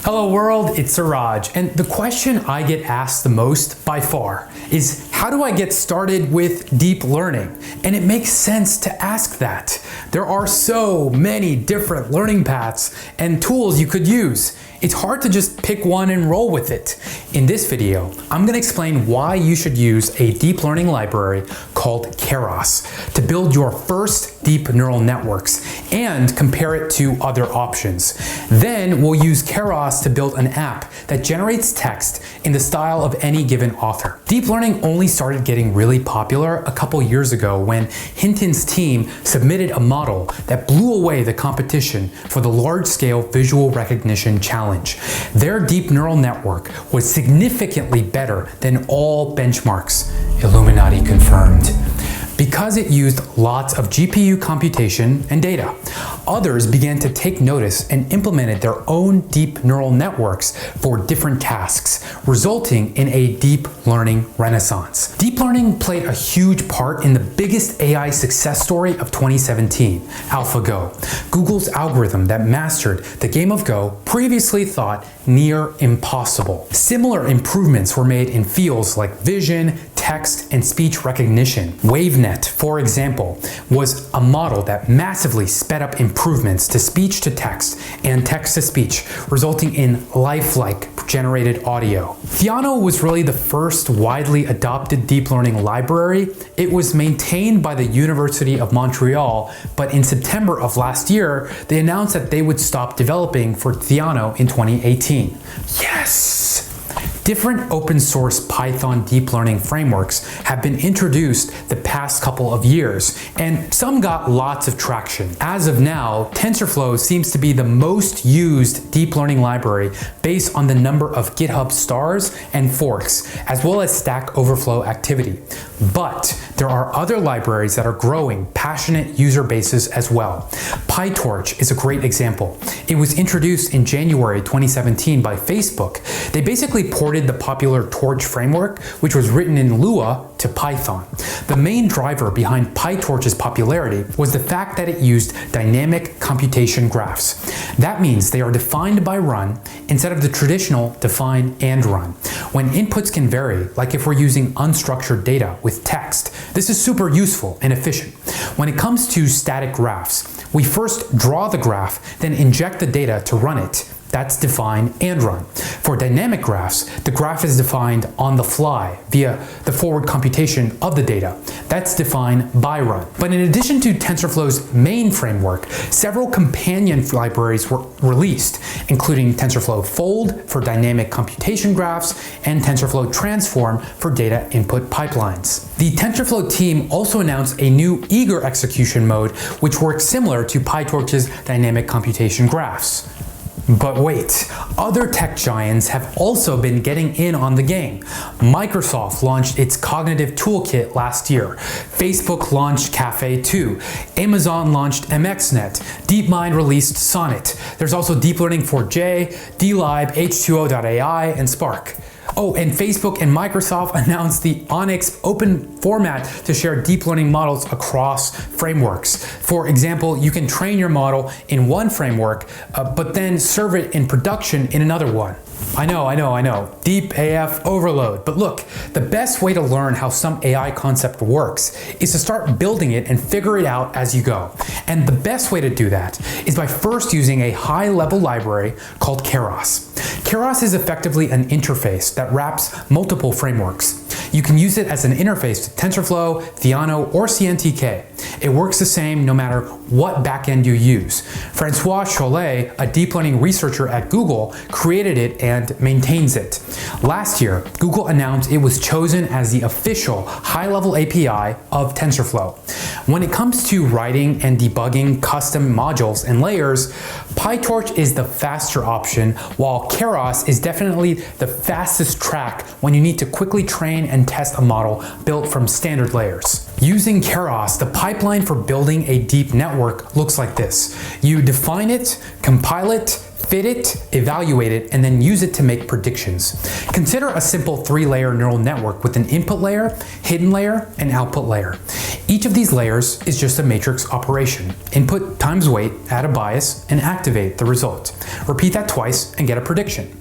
Hello world, it's Siraj, and the question I get asked the most by far is how do I get started with deep learning? And it makes sense to ask that. There are so many different learning paths and tools you could use. It's hard to just pick one and roll with it. In this video, I'm going to explain why you should use a deep learning library called Keras to build your first deep neural networks and compare it to other options. Then we'll use Keras to build an app that generates text in the style of any given author. Deep learning only started getting really popular a couple years ago when Hinton's team submitted a model that blew away the competition for the large-scale visual recognition challenge. Their deep neural network was significantly better than all benchmarks. Illuminati confirmed. Because it used lots of GPU computation and data. Others began to take notice and implemented their own deep neural networks for different tasks, resulting in a deep learning renaissance. Deep learning played a huge part in the biggest AI success story of 2017, AlphaGo, Google's algorithm that mastered the game of Go previously thought near impossible. Similar improvements were made in fields like vision, text, and speech recognition. WaveNet, for example, was a model that massively sped up improvements to speech to text and text to speech, resulting in lifelike generated audio. Theano was really the first widely adopted deep learning library. It was maintained by the University of Montreal, but in September of last year, they announced that they would stop developing for Theano in 2018. Yes! Different open source Python deep learning frameworks have been introduced the past couple of years, and some got lots of traction. As of now, Tensorflow seems to be the most used deep learning library based on the number of GitHub stars and forks, as well as Stack Overflow activity. But there are other libraries that are growing passionate user bases as well. PyTorch is a great example. It was introduced in January 2017 by Facebook. They basically ported the popular Torch framework, which was written in Lua, to Python. The main driver behind PyTorch's popularity was the fact that it used dynamic computation graphs. That means they are defined by run instead of the traditional define and run. When inputs can vary, like if we're using unstructured data with text, this is super useful and efficient. When it comes to static graphs, we first draw the graph, then inject the data to run it. That's define and run. For dynamic graphs, the graph is defined on the fly via the forward computation of the data. That's define by run. But in addition to TensorFlow's main framework, several companion libraries were released, including TensorFlow Fold for dynamic computation graphs and TensorFlow Transform for data input pipelines. The TensorFlow team also announced a new eager execution mode, which works similar to PyTorch's dynamic computation graphs. But wait, other tech giants have also been getting in on the game. Microsoft launched its cognitive toolkit last year. Facebook launched Caffe 2. Amazon launched MXNet. DeepMind released Sonnet. There's also Deep Learning 4J, DLib, H2O.ai, and Spark. Oh, and Facebook and Microsoft announced the Onyx open format to share deep learning models across frameworks. For example, you can train your model in one framework, but then serve it in production in another one. I know. Deep AF overload. But look, the best way to learn how some AI concept works is to start building it and figure it out as you go. And the best way to do that is by first using a high-level library called Keras. Keras is effectively an interface that wraps multiple frameworks. You can use it as an interface to TensorFlow, Theano, or CNTK. It works the same no matter what backend you use. Francois Chollet, a deep learning researcher at Google, created it and maintains it. Last year, Google announced it was chosen as the official high-level API of TensorFlow. When it comes to writing and debugging custom modules and layers, PyTorch is the faster option, while Keras is definitely the fastest track when you need to quickly train and test a model built from standard layers. Using Keras, the pipeline for building a deep network looks like this. You define it, compile it, fit it, evaluate it, and then use it to make predictions. Consider a simple 3-layer neural network with an input layer, hidden layer, and output layer. Each of these layers is just a matrix operation. Input times weight, add a bias, and activate the result. Repeat that twice and get a prediction.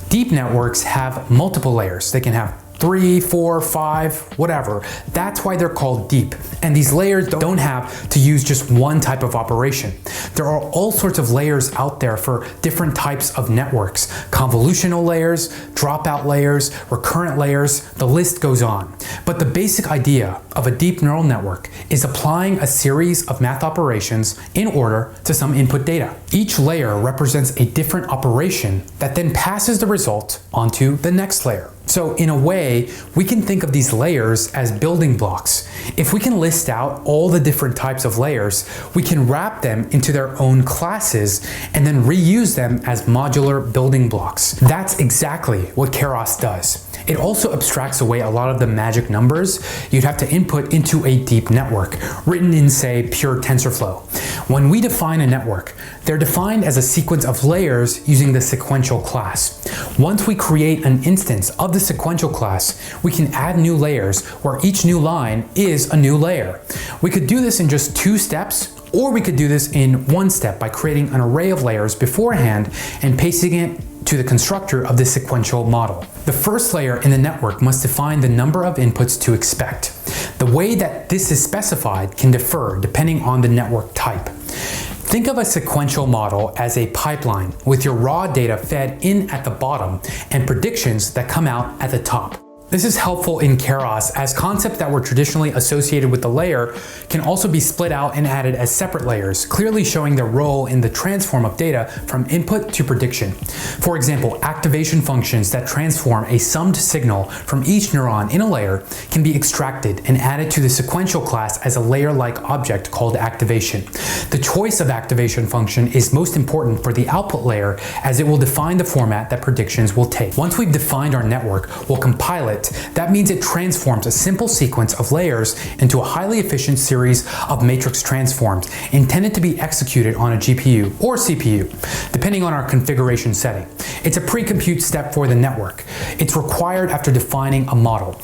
Deep networks have multiple layers. They can have 3, 4, 5, whatever. That's why they're called deep. And these layers don't have to use just one type of operation. There are all sorts of layers out there for different types of networks. Convolutional layers, dropout layers, recurrent layers, the list goes on. But the basic idea of a deep neural network is applying a series of math operations in order to some input data. Each layer represents a different operation that then passes the result onto the next layer. So in a way, we can think of these layers as building blocks. If we can list out all the different types of layers, we can wrap them into their own classes and then reuse them as modular building blocks. That's exactly what Keras does. It also abstracts away a lot of the magic numbers you'd have to input into a deep network, written in, say, pure TensorFlow. When we define a network, they're defined as a sequence of layers using the sequential class. Once we create an instance of the sequential class, we can add new layers where each new line is a new layer. We could do this in just 2 steps, or we could do this in 1 step by creating an array of layers beforehand and pasting it to the constructor of the sequential model. The first layer in the network must define the number of inputs to expect. The way that this is specified can differ depending on the network type. Think of a sequential model as a pipeline with your raw data fed in at the bottom and predictions that come out at the top. This is helpful in Keras, as concepts that were traditionally associated with the layer can also be split out and added as separate layers, clearly showing their role in the transform of data from input to prediction. For example, activation functions that transform a summed signal from each neuron in a layer can be extracted and added to the sequential class as a layer-like object called activation. The choice of activation function is most important for the output layer, as it will define the format that predictions will take. Once we've defined our network, we'll compile it. That means it transforms a simple sequence of layers into a highly efficient series of matrix transforms intended to be executed on a GPU or CPU, depending on our configuration setting. It's a pre-compute step for the network. It's required after defining a model.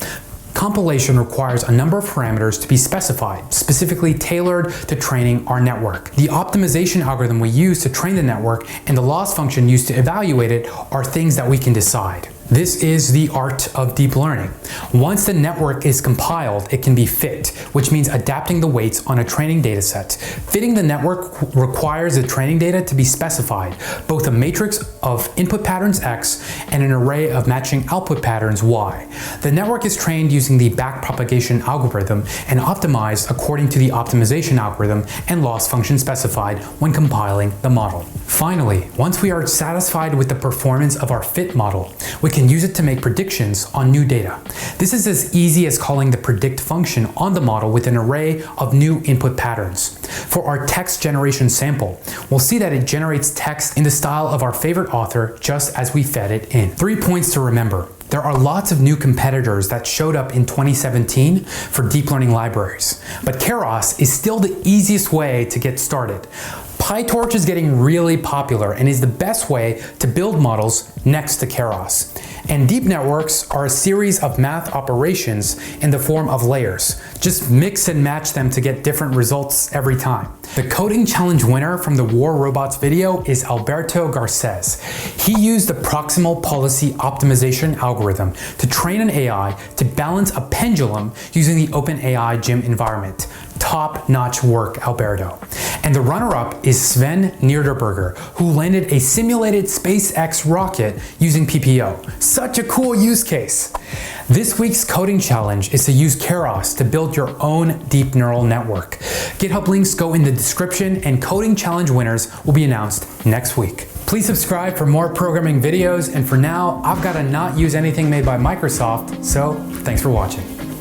Compilation requires a number of parameters to be specified, specifically tailored to training our network. The optimization algorithm we use to train the network and the loss function used to evaluate it are things that we can decide. This is the art of deep learning. Once the network is compiled, it can be fit, which means adapting the weights on a training dataset. Fitting the network requires the training data to be specified, both a matrix of input patterns X and an array of matching output patterns Y. The network is trained using the backpropagation algorithm and optimized according to the optimization algorithm and loss function specified when compiling the model. Finally, once we are satisfied with the performance of our fit model, we can use it to make predictions on new data. This is as easy as calling the predict function on the model with an array of new input patterns. For our text generation sample, we'll see that it generates text in the style of our favorite author just as we fed it in. 3 points to remember. There are lots of new competitors that showed up in 2017 for deep learning libraries, but Keras is still the easiest way to get started. PyTorch is getting really popular and is the best way to build models next to Keras. And deep networks are a series of math operations in the form of layers. Just mix and match them to get different results every time. The coding challenge winner from the War Robots video is Alberto Garces. He used the proximal policy optimization algorithm to train an AI to balance a pendulum using the OpenAI gym environment. Top-notch work, Alberto. And the runner-up is Sven, who landed a simulated SpaceX rocket using PPO. Such a cool use case. This week's coding challenge is to use Keras to build your own deep neural network. GitHub links go in the description, and coding challenge winners will be announced next week. Please subscribe for more programming videos, and for now, I've got to not use anything made by Microsoft, so thanks for watching.